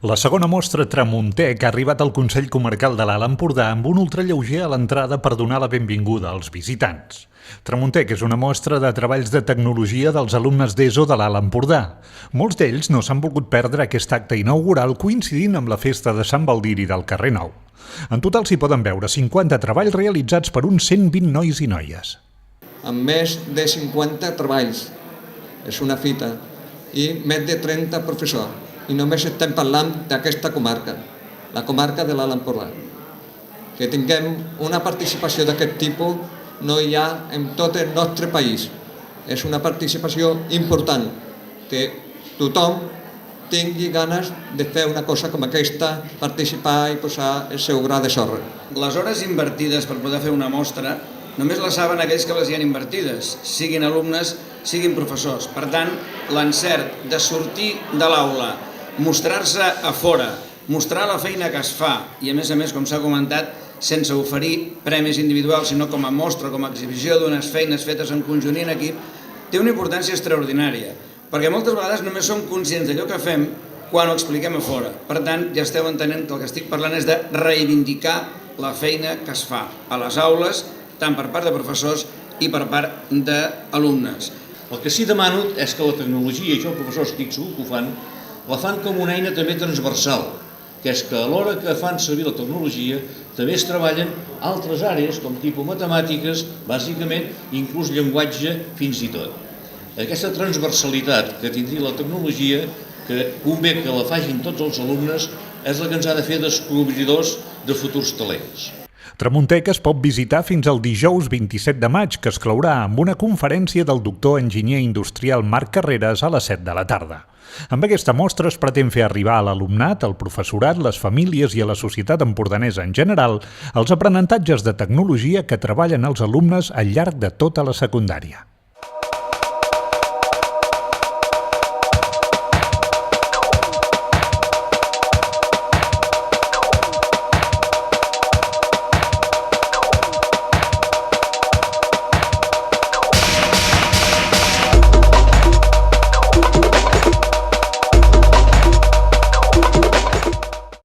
La segona mostra Tramuntec ha arribat al Consell Comarcal de l'Alt Empordà amb un ultralleuger a l'entrada per donar la benvinguda als visitants. Tramuntec és una mostra de treballs de tecnologia dels alumnes d'ESO de l'Alt Empordà. Molts d'ells no s'han volgut perdre aquest acte inaugural coincidint amb la festa de Sant Baldiri del carrer Nou. En total s'hi poden veure 50 treballs realitzats per uns 120 nois i noies. Amb més de 50 treballs, és una fita, i més de 30 professors. I només estem parlant d'aquesta comarca, la comarca de l'Alt Empordà. Que tinguem una participació d'aquest tipus no hi ha en tot el nostre país. És una participació important, que tothom tingui ganes de fer una cosa com aquesta, participar i posar el seu gra de sorra. Les hores invertides per poder fer una mostra només les saben aquells que les hi han invertides, siguin alumnes, siguin professors. Per tant, l'encert de sortir de l'aula, mostrar-se a fora, mostrar la feina que es fa i, a més, com s'ha comentat, sense oferir premis individuals, sinó com a mostra, com a exhibició d'unes feines fetes en conjunt i en equip, té una importància extraordinària, perquè moltes vegades només som conscients d'allò que fem quan ho expliquem a fora. Per tant, ja esteu entenent que el que estic parlant és de reivindicar la feina que es fa a les aules, tant per part de professors i per part d'alumnes. El que sí que demano és que la tecnologia, i jo els professors estic segur que ho fan, la fan com una eina també transversal, que és que a l'hora que fan servir la tecnologia també es treballen altres àrees, com tipus matemàtiques, bàsicament, inclús llenguatge fins i tot. Aquesta transversalitat que tindria la tecnologia, que convé que la facin tots els alumnes, és la que ens ha de fer descobridors de futurs talents. Tramuntec es pot visitar fins al dijous 27 de maig, que es clourà amb una conferència del doctor enginyer industrial Marc Carreras a les 7 de la tarda. Amb aquesta mostra es pretén fer arribar a l'alumnat, al professorat, les famílies i a la societat empordanesa en general els aprenentatges de tecnologia que treballen els alumnes al llarg de tota la secundària.